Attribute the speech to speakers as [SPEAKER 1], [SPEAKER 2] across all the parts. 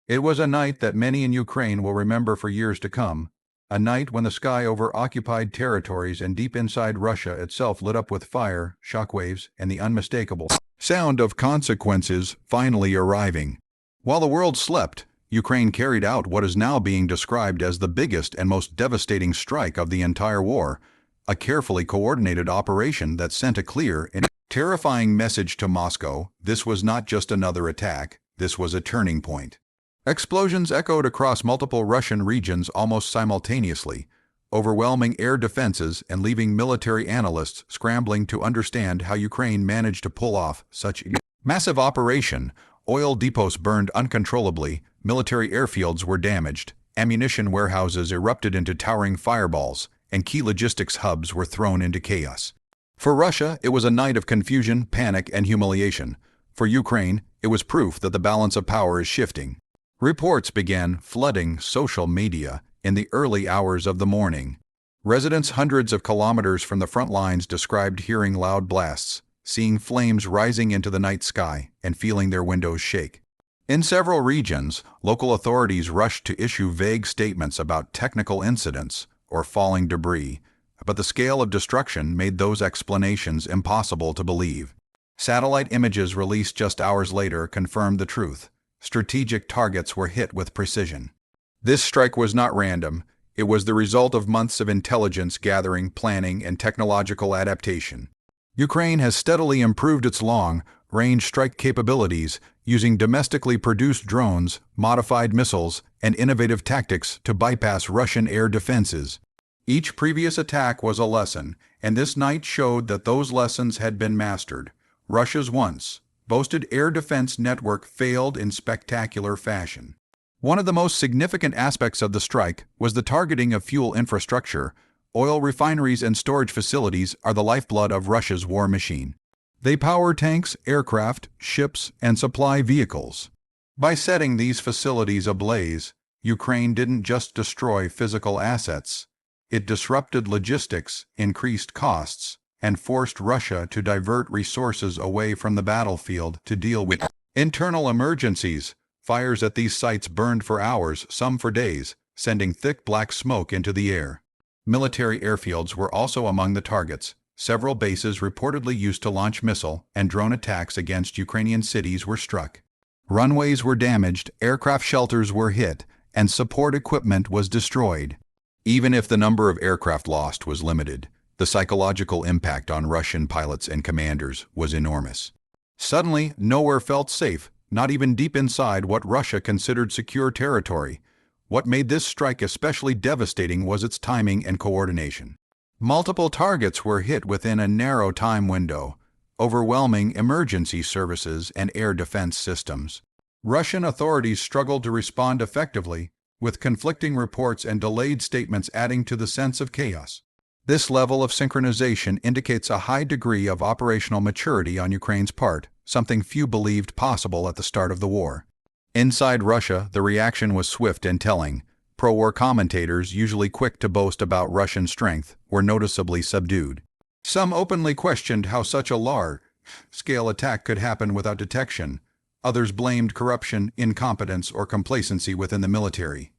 [SPEAKER 1] It was a night that many in Ukraine will remember for years to come, a night when the sky over occupied territories and deep inside Russia itself lit up with fire, shockwaves, and the unmistakable sound of consequences finally arriving. While the world slept, Ukraine carried out what is now being described as the biggest and most devastating strike of the entire war, a carefully coordinated operation that sent a clear and terrifying message to Moscow. This was not just another attack, this was a turning point. Explosions echoed across multiple Russian regions almost simultaneously, overwhelming air defenses and leaving military analysts scrambling to understand how Ukraine managed to pull off such a massive operation. Oil depots burned uncontrollably, military airfields were damaged, ammunition warehouses erupted into towering fireballs, and key logistics hubs were thrown into chaos. For Russia, it was a night of confusion, panic, and humiliation. For Ukraine, it was proof that the balance of power is shifting. Reports began flooding social media in the early hours of the morning. Residents hundreds of kilometers from the front lines described hearing loud blasts, seeing flames rising into the night sky, and feeling their windows shake. In several regions, local authorities rushed to issue vague statements about technical incidents or falling debris, but the scale of destruction made those explanations impossible to believe. Satellite images released just hours later confirmed the truth. Strategic targets were hit with precision. This strike was not random. It was the result of months of intelligence gathering, planning, and technological adaptation. Ukraine has steadily improved its long-range strike capabilities, using domestically produced drones, modified missiles, and innovative tactics to bypass Russian air defenses. Each previous attack was a lesson, and this night showed that those lessons had been mastered. Russia's once boasted air defense network failed in spectacular fashion. One of the most significant aspects of the strike was the targeting of fuel infrastructure. Oil refineries and storage facilities are the lifeblood of Russia's war machine. They power tanks, aircraft, ships, and supply vehicles. By setting these facilities ablaze, Ukraine didn't just destroy physical assets. It disrupted logistics, increased costs, and forced Russia to divert resources away from the battlefield to deal with internal emergencies. Fires at these sites burned for hours, some for days, sending thick black smoke into the air. Military airfields were also among the targets. Several bases reportedly used to launch missile and drone attacks against Ukrainian cities were struck. Runways were damaged, aircraft shelters were hit, and support equipment was destroyed. Even if the number of aircraft lost was limited, the psychological impact on Russian pilots and commanders was enormous. Suddenly, nowhere felt safe, not even deep inside what Russia considered secure territory. What made this strike especially devastating was its timing and coordination. Multiple targets were hit within a narrow time window, overwhelming emergency services and air defense systems. Russian authorities struggled to respond effectively, with conflicting reports and delayed statements adding to the sense of chaos. This level of synchronization indicates a high degree of operational maturity on Ukraine's part, something few believed possible at the start of the war. Inside Russia, the reaction was swift and telling. Pro-war commentators, usually quick to boast about Russian strength, were noticeably subdued. Some openly questioned how such a large-scale attack could happen without detection. Others blamed corruption, incompetence, or complacency within the military.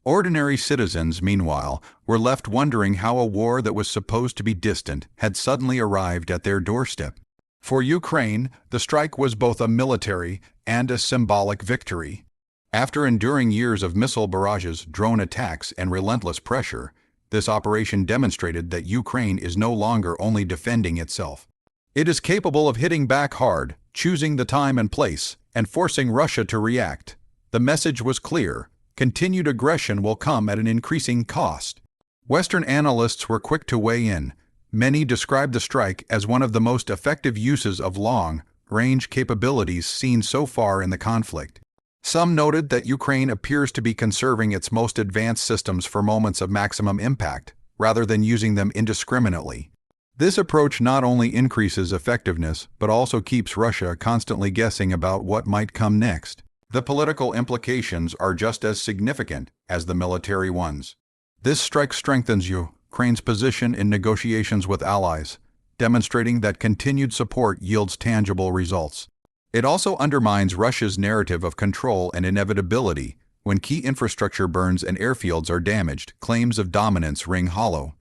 [SPEAKER 1] Ordinary citizens, meanwhile, were left wondering how a war that was supposed to be distant had suddenly arrived at their doorstep. For Ukraine, the strike was both a military and a symbolic victory. After enduring years of missile barrages, drone attacks, and relentless pressure, this operation demonstrated that Ukraine is no longer only defending itself. It is capable of hitting back hard, choosing the time and place, and forcing Russia to react. The message was clear. Continued aggression will come at an increasing cost. Western analysts were quick to weigh in. Many described the strike as one of the most effective uses of long-range capabilities seen so far in the conflict. Some noted that Ukraine appears to be conserving its most advanced systems for moments of maximum impact, rather than using them indiscriminately. This approach not only increases effectiveness, but also keeps Russia constantly guessing about what might come next. The political implications are just as significant as the military ones. This strike strengthens Ukraine's position in negotiations with allies, demonstrating that continued support yields tangible results. It also undermines Russia's narrative of control and inevitability. When key infrastructure burns and airfields are damaged, claims of dominance ring hollow.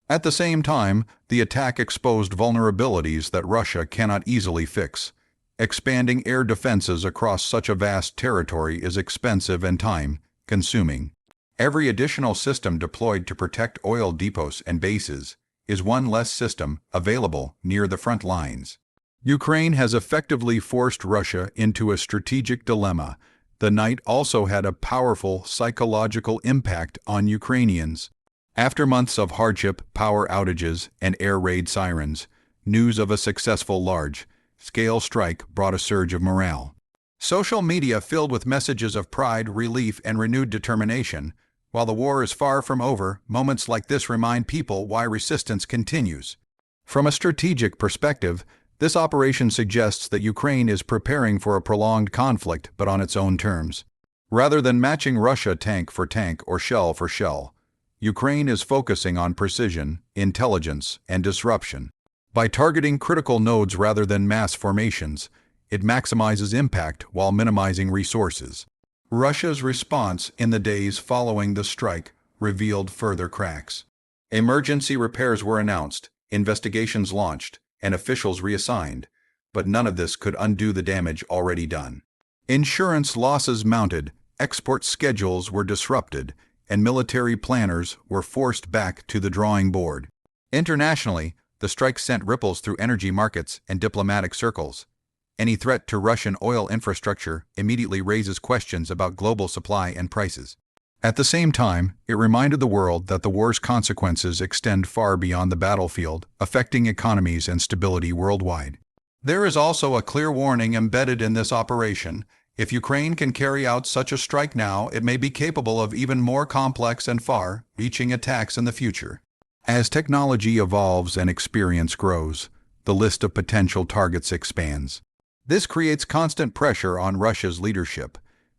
[SPEAKER 1] At the same time, the attack exposed vulnerabilities that Russia cannot easily fix. Expanding air defenses across such a vast territory is expensive and time-consuming. Every additional system deployed to protect oil depots and bases is one less system available near the front lines. Ukraine has effectively forced Russia into a strategic dilemma. The night also had a powerful psychological impact on Ukrainians. After months of hardship, power outages, and air raid sirens, news of a successful large-scale strike brought a surge of morale. Social media filled with messages of pride, relief, and renewed determination. While the war is far from over, moments like this remind people why resistance continues. From a strategic perspective, this operation suggests that Ukraine is preparing for a prolonged conflict, but on its own terms. Rather than matching Russia tank for tank or shell for shell, Ukraine is focusing on precision, intelligence, and disruption. By targeting critical nodes rather than mass formations, it maximizes impact while minimizing resources. Russia's response in the days following the strike revealed further cracks. Emergency repairs were announced, investigations launched, and officials reassigned, but none of this could undo the damage already done. Insurance losses mounted, export schedules were disrupted, and military planners were forced back to the drawing board. Internationally, the strike sent ripples through energy markets and diplomatic circles. Any threat to Russian oil infrastructure immediately raises questions about global supply and prices. At the same time, it reminded the world that the war's consequences extend far beyond the battlefield, affecting economies and stability worldwide. There is also a clear warning embedded in this operation. If Ukraine can carry out such a strike now, it may be capable of even more complex and far-reaching attacks in the future. As technology evolves and experience grows, the list of potential targets expands. This creates constant pressure on Russia's leadership,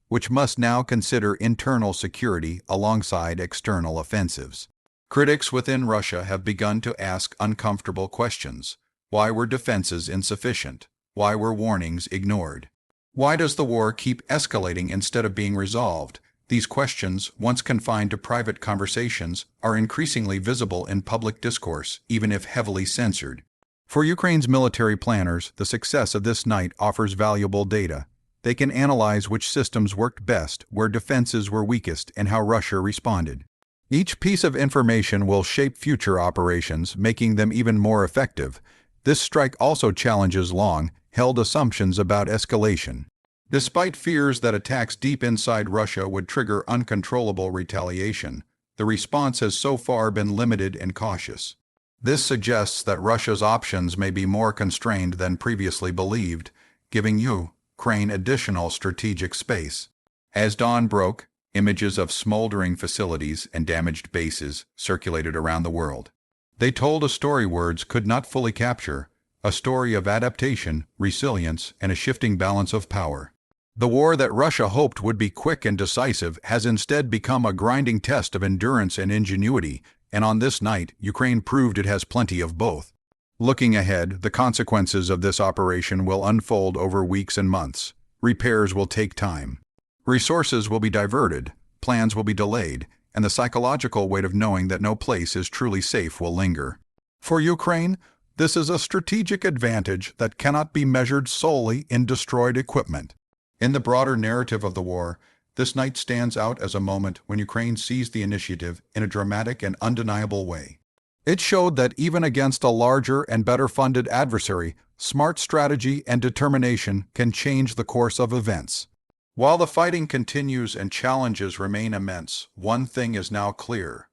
[SPEAKER 1] which must now consider internal security alongside external offensives. Critics within Russia have begun to ask uncomfortable questions. Why were defenses insufficient? Why were warnings ignored? Why does the war keep escalating instead of being resolved? These questions, once confined to private conversations, are increasingly visible in public discourse, even if heavily censored. For Ukraine's military planners, the success of this night offers valuable data. They can analyze which systems worked best, where defenses were weakest, and how Russia responded. Each piece of information will shape future operations, making them even more effective. This strike also challenges long-held assumptions about escalation. Despite fears that attacks deep inside Russia would trigger uncontrollable retaliation, the response has so far been limited and cautious. This suggests that Russia's options may be more constrained than previously believed, giving Ukraine additional strategic space. As dawn broke, images of smoldering facilities and damaged bases circulated around the world. They told a story words could not fully capture, a story of adaptation, resilience, and a shifting balance of power. The war that Russia hoped would be quick and decisive has instead become a grinding test of endurance and ingenuity, and on this night, Ukraine proved it has plenty of both. Looking ahead, the consequences of this operation will unfold over weeks and months. Repairs will take time. Resources will be diverted, plans will be delayed, and the psychological weight of knowing that no place is truly safe will linger. For Ukraine, this is a strategic advantage that cannot be measured solely in destroyed equipment. In the broader narrative of the war, this night stands out as a moment when Ukraine seized the initiative in a dramatic and undeniable way. It showed that even against a larger and better-funded adversary, smart strategy and determination can change the course of events. While the fighting continues and challenges remain immense, one thing is now clear.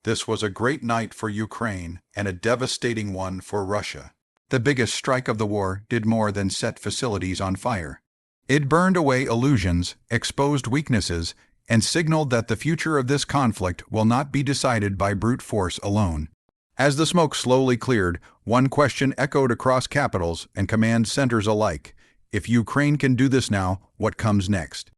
[SPEAKER 1] This was a great night for Ukraine and a devastating one for Russia. The biggest strike of the war did more than set facilities on fire. It burned away illusions, exposed weaknesses, and signaled that the future of this conflict will not be decided by brute force alone. As the smoke slowly cleared, one question echoed across capitals and command centers alike. If Ukraine can do this now, what comes next?